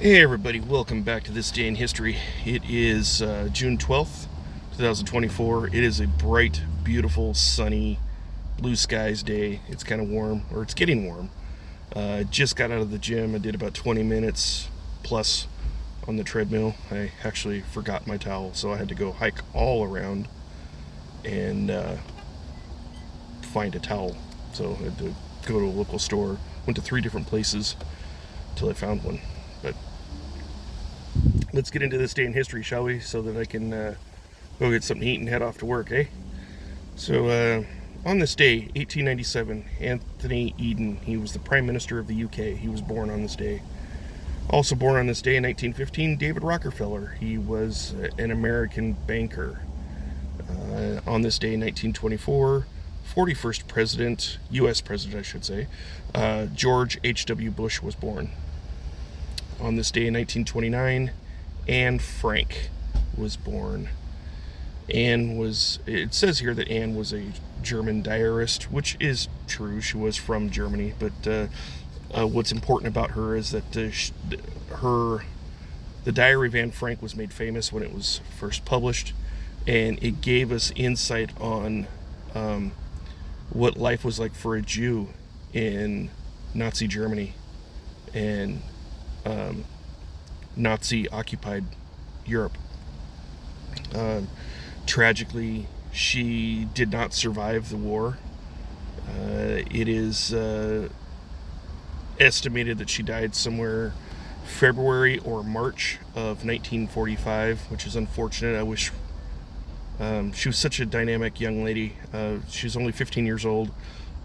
Hey everybody, welcome back to This Day in History. It is June 12th, 2024. It is a bright, beautiful, sunny, blue skies day. It's kind of warm, or it's getting warm. Just got out of the gym. I did about 20 minutes plus on the treadmill. I actually forgot my towel, so I had to go hike all around and find a towel. So I had to go to a local store. Went to 3 different places until I found one. But let's get into this day in history, shall we? So that I can go get something to eat and head off to work, eh? So, on this day, 1897, Anthony Eden, he was the Prime Minister of the UK. He was born on this day. Also born on this day in 1915, David Rockefeller. He was an American banker. On this day in 1924, 41st President, U.S. President, I should say, George H.W. Bush was born. On this day in 1929, Anne Frank was born. It says here that Anne was a German diarist, which is true. She was from Germany, but what's important about her is that the Diary of Anne Frank was made famous when it was first published, and it gave us insight on what life was like for a Jew in Nazi Germany and Nazi-occupied Europe. Tragically, she did not survive the war. It is estimated that she died somewhere February or March of 1945, which is unfortunate. I wish she was such a dynamic young lady. She was only 15 years old,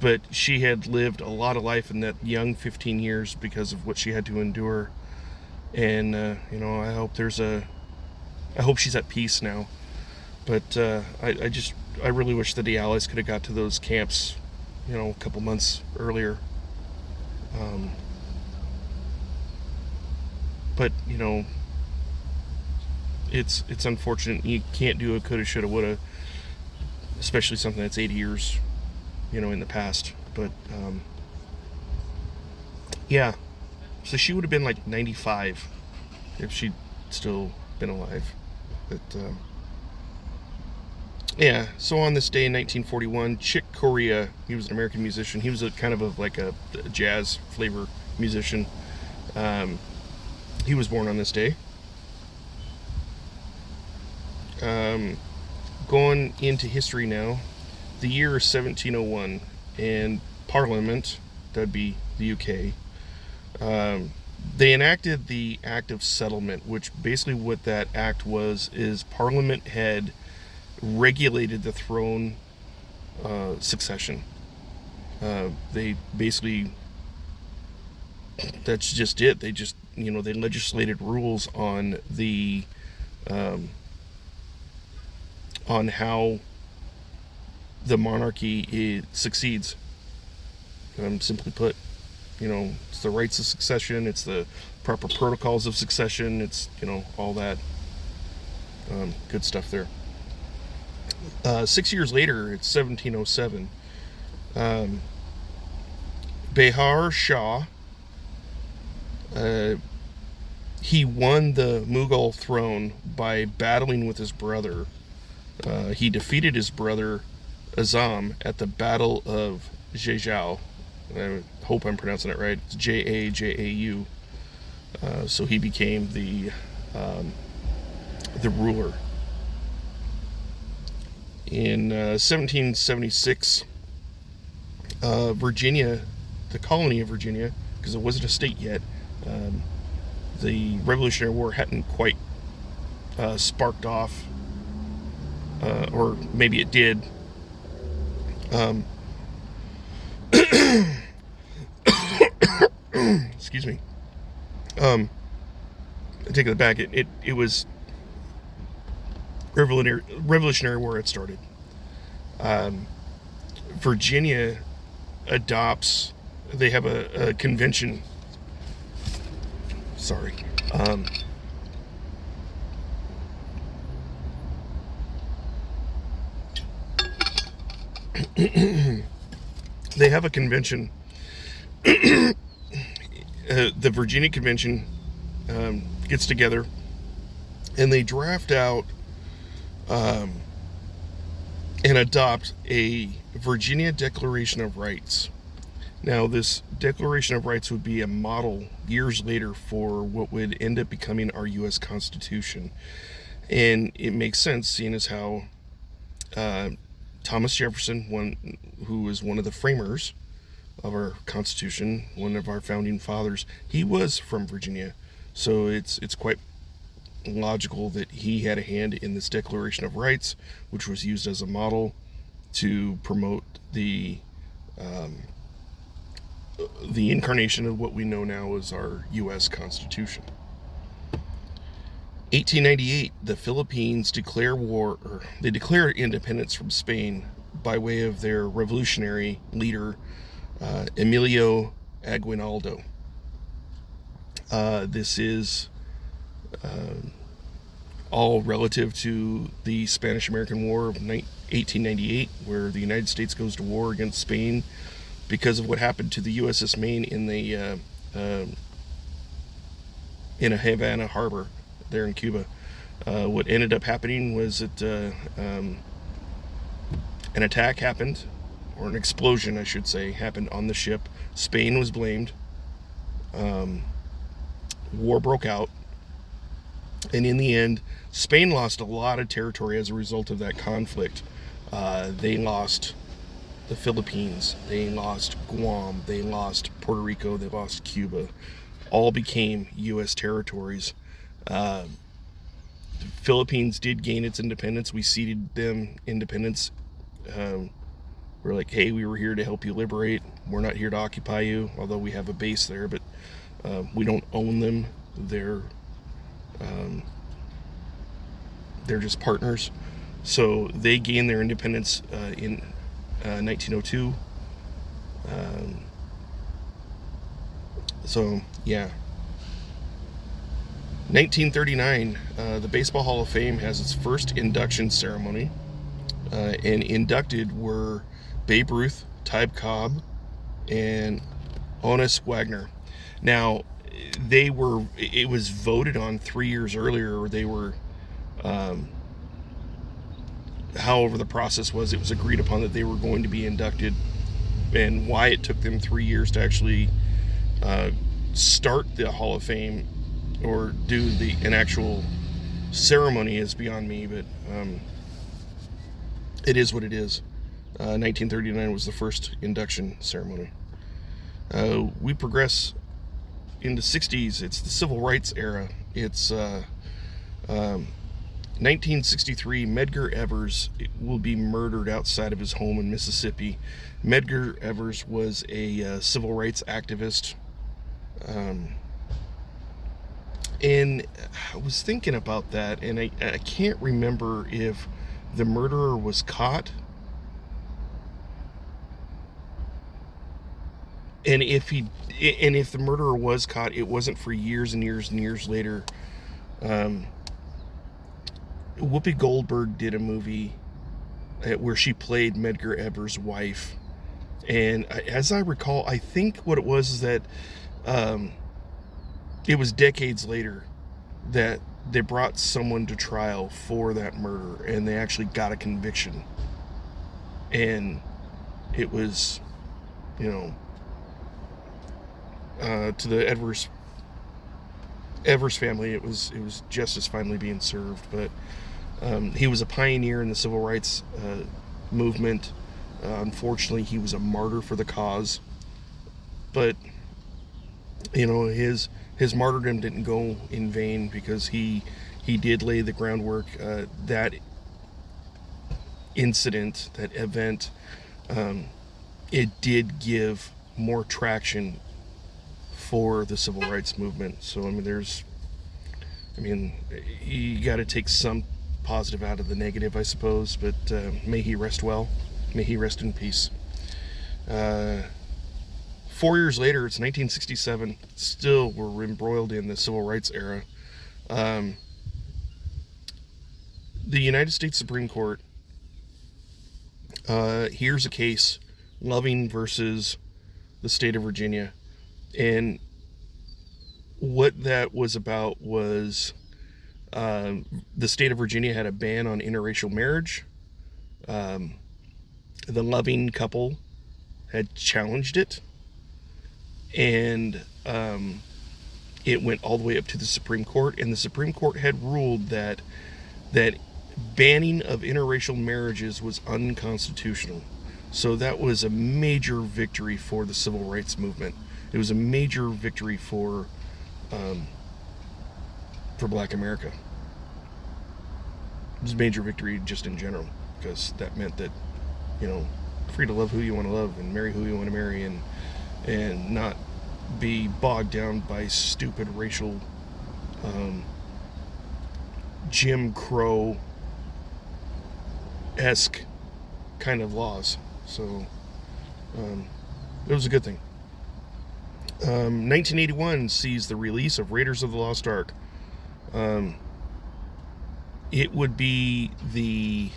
but she had lived a lot of life in that young 15 years because of what she had to endure. And I hope she's at peace now. But I really wish that the Allies could have got to those camps, a couple months earlier. But it's unfortunate. You can't do a coulda, shoulda, woulda, especially something that's 80 years, in the past. But yeah. So she would have been like 95 if she'd still been alive. But yeah, so on this day in 1941, Chick Corea, he was an American musician. He was a kind of like a jazz flavor musician. He was born on this day. Going into history now, the year is 1701, and Parliament, that'd be the UK, they enacted the Act of Settlement, which basically what that act was is Parliament had regulated the throne succession. They basically, that's just it. They just, they legislated rules on the on how the monarchy succeeds. Simply put, it's the rights of succession, it's the proper protocols of succession, it's, all that good stuff there. 6 years later, it's 1707. Behar Shah, he won the Mughal throne by battling with his brother. He defeated his brother Azam at the Battle of Jejau. I hope I'm pronouncing it right. It's Jajau. So he became the ruler. In 1776, Virginia, the colony of Virginia, because it wasn't a state yet, the Revolutionary War hadn't quite sparked off, or maybe it did. Excuse me. I take it back. It was Revolutionary War had started. Virginia adopts. They have a convention. Sorry. They have a convention. The Virginia Convention gets together and they draft out and adopt a Virginia Declaration of Rights. Now, this Declaration of Rights would be a model years later for what would end up becoming our U.S. Constitution. And it makes sense, seeing as how Thomas Jefferson, who was one of the framers of our Constitution, one of our founding fathers, he was from Virginia. So it's quite logical that he had a hand in this Declaration of Rights, which was used as a model to promote the incarnation of what we know now as our U.S. Constitution. 1898, the Philippines declare independence from Spain by way of their revolutionary leader, Emilio Aguinaldo. This is all relative to the Spanish-American War of 1898, where the United States goes to war against Spain because of what happened to the USS Maine in a Havana harbor there in Cuba. What ended up happening was that an attack happened, or an explosion, I should say, happened on the ship. Spain was blamed. War broke out. And in the end, Spain lost a lot of territory as a result of that conflict. They lost the Philippines, they lost Guam, they lost Puerto Rico, they lost Cuba. All became U.S. territories. The Philippines did gain its independence. We ceded them independence. We're like, hey, we were here to help you liberate. We're not here to occupy you, although we have a base there, but we don't own them. They're just partners. So they gained their independence in 1902. So yeah. 1939, the Baseball Hall of Fame has its first induction ceremony, and inducted were Babe Ruth, Ty Cobb, and Honus Wagner. Now, it was voted on 3 years earlier, or they were, however the process was, it was agreed upon that they were going to be inducted, and why it took them 3 years to actually start the Hall of Fame or do an actual ceremony is beyond me, but it is what it is. 1939 was the first induction ceremony. We progress into 60s. It's the Civil Rights era. It's 1963. Medgar Evers will be murdered outside of his home in Mississippi. Medgar Evers was a civil rights activist. And I was thinking about that, and I can't remember if the murderer was caught, and if the murderer was caught, it wasn't for years and years and years later. Whoopi Goldberg did a movie where she played Medgar Evers' wife, and as I recall, I think what it was is that it was decades later that they brought someone to trial for that murder, and they actually got a conviction. And it was, to the Evers family, it was justice finally being served. But he was a pioneer in the civil rights movement. Unfortunately, he was a martyr for the cause. But his martyrdom didn't go in vain, because he did lay the groundwork. That incident, that event, it did give more traction for the civil rights movement. So you got to take some positive out of the negative, I suppose. But may he rest well. May he rest in peace. 4 years later, it's 1967. Still, we're embroiled in the civil rights era. The United States Supreme Court hears a case, Loving versus the state of Virginia, and what that was about was the state of Virginia had a ban on interracial marriage. The loving couple had challenged it, and it went all the way up to the Supreme Court, and the Supreme Court had ruled that banning of interracial marriages was unconstitutional. So that was a major victory for the civil rights movement. It was a major victory for Black America. It was a major victory just in general, because that meant that, free to love who you want to love and marry who you want to marry, and not be bogged down by stupid racial Jim Crow-esque kind of laws. So it was a good thing. 1981 sees the release of Raiders of the Lost Ark. It would be the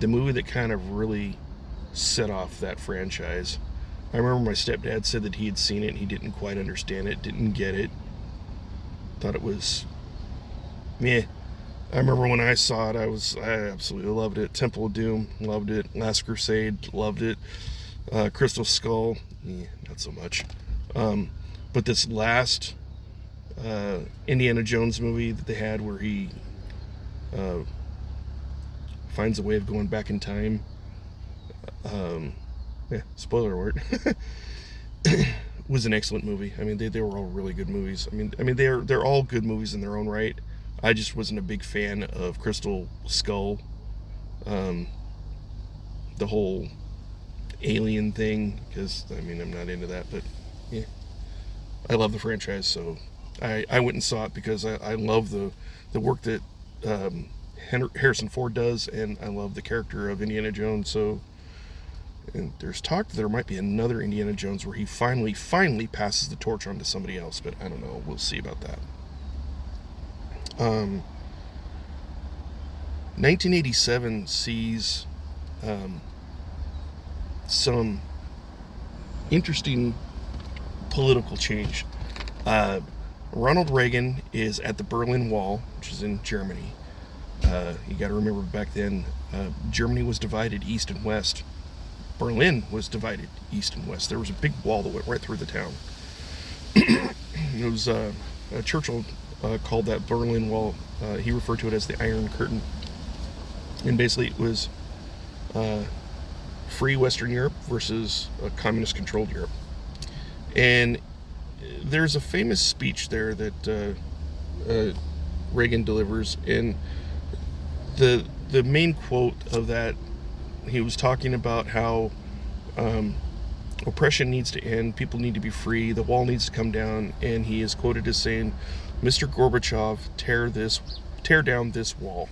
movie that kind of really set off that franchise. I remember my stepdad said that he had seen it and he didn't quite understand it, didn't get it, thought it was meh. I remember when I saw it, I absolutely loved it. Temple of Doom, loved it. Last Crusade, loved it. Crystal Skull, not so much. But this last Indiana Jones movie that they had, where he finds a way of going back in time. Spoiler alert. Was an excellent movie. I mean, they were all really good movies. I mean they're all good movies in their own right. I just wasn't a big fan of Crystal Skull. The whole alien thing, because I'm not into that, but yeah, I love the franchise, so I went and saw it because I love the work that Harrison Ford does, and I love the character of Indiana Jones. So, and there's talk that there might be another Indiana Jones where he finally passes the torch on to somebody else, but I don't know. We'll see about that. 1987 sees some interesting political change. Ronald Reagan is at the Berlin Wall, which is in Germany. You got to remember back then, Germany was divided east and west. Berlin was divided east and west. There was a big wall that went right through the town. It was Churchill called that Berlin Wall. He referred to it as the Iron Curtain. And basically it was free Western Europe versus a communist-controlled Europe. And there's a famous speech there that Reagan delivers, and the main quote of that, he was talking about how oppression needs to end, people need to be free, the wall needs to come down, and he is quoted as saying, "Mr. Gorbachev, tear down this wall."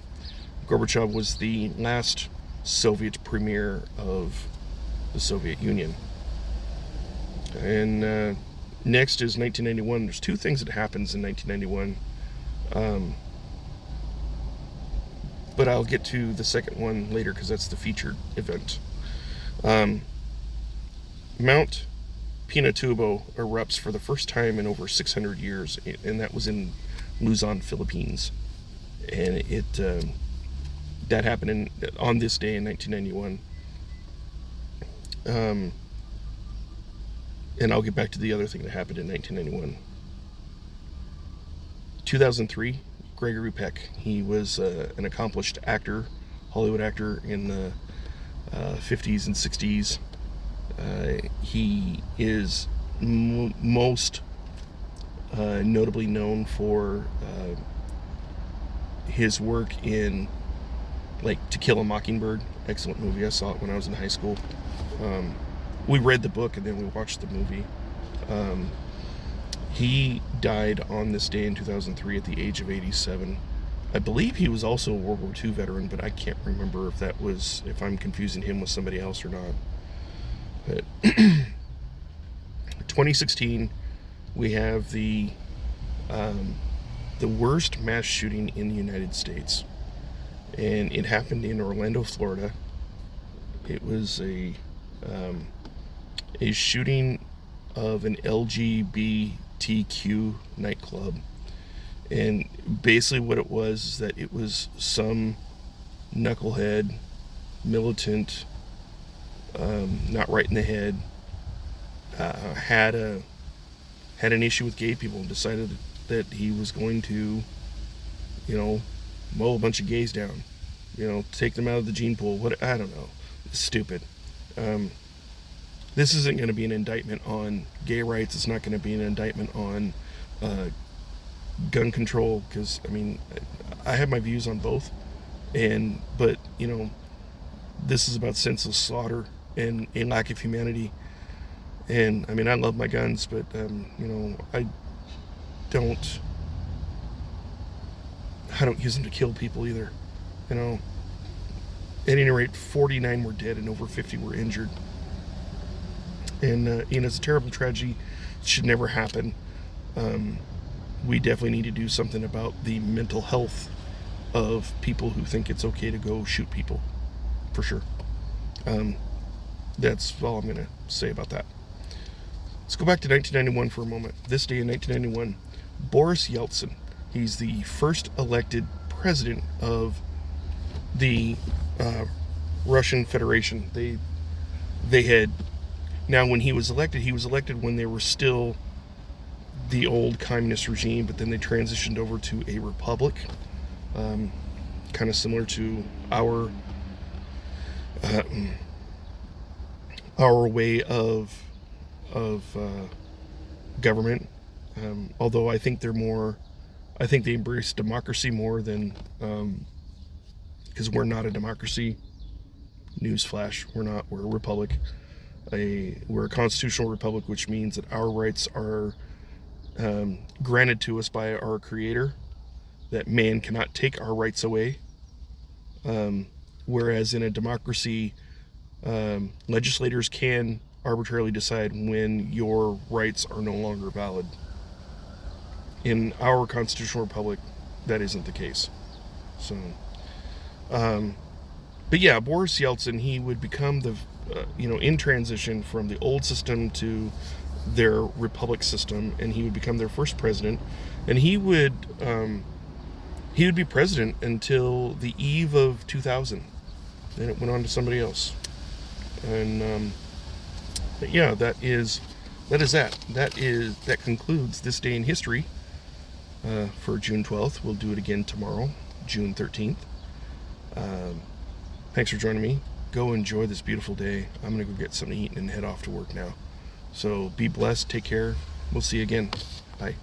Gorbachev was the last Soviet premier of the Soviet Union. And next is 1991. There's two things that happens in 1991. But I'll get to the second one later because that's the featured event. Mount Pinatubo erupts for the first time in over 600 years, and that was in Luzon, Philippines. And that happened on this day in 1991. And I'll get back to the other thing that happened in 1991. 2003, Gregory Peck. He was an accomplished actor, Hollywood actor in the 50s and 60s. He is most notably known for his work in To Kill a Mockingbird. Excellent movie. I saw it when I was in high school. We read the book and then we watched the movie. He died on this day in 2003 at the age of 87. I believe he was also a World War II veteran, but I can't remember if I'm confusing him with somebody else or not. But 2016, we have the worst mass shooting in the United States. And it happened in Orlando, Florida. It was a shooting of an LGBTQ nightclub. And basically what it was is that it was some knucklehead, militant, not right in the head, had an issue with gay people and decided that he was going to, mow a bunch of gays down, take them out of the gene pool. I don't know. It's stupid. This isn't going to be an indictment on gay rights. It's not going to be an indictment on gun control, because I have my views on both, but this is about senseless slaughter and a lack of humanity. And I love my guns, but I don't use them to kill people either. At any rate, 49 were dead and over 50 were injured. And it's a terrible tragedy. It should never happen. We definitely need to do something about the mental health of people who think it's okay to go shoot people, for sure. That's all I'm going to say about that. Let's go back to 1991 for a moment. This day in 1991, Boris Yeltsin, he's the first elected president of the Russian Federation. They had, now when he was elected when they were still the old communist regime, but then they transitioned over to a republic, kind of similar to our way of government. Although I think they embrace democracy more than, because we're not a democracy. Newsflash, we're not. We're a republic. We're a constitutional republic, which means that our rights are granted to us by our Creator, that man cannot take our rights away. Whereas in a democracy, legislators can arbitrarily decide when your rights are no longer valid. In our constitutional republic, that isn't the case. So, but yeah, Boris Yeltsin, he would become in transition from the old system to their republic system, and he would become their first president, and he would be president until the eve of 2000. Then it went on to somebody else. And but yeah, that concludes this day in history for June 12th. We'll do it again tomorrow, June 13th. Thanks for joining me. Go enjoy this beautiful day. I'm gonna go get something to eat and head off to work now. So be blessed, take care. We'll see you again. Bye.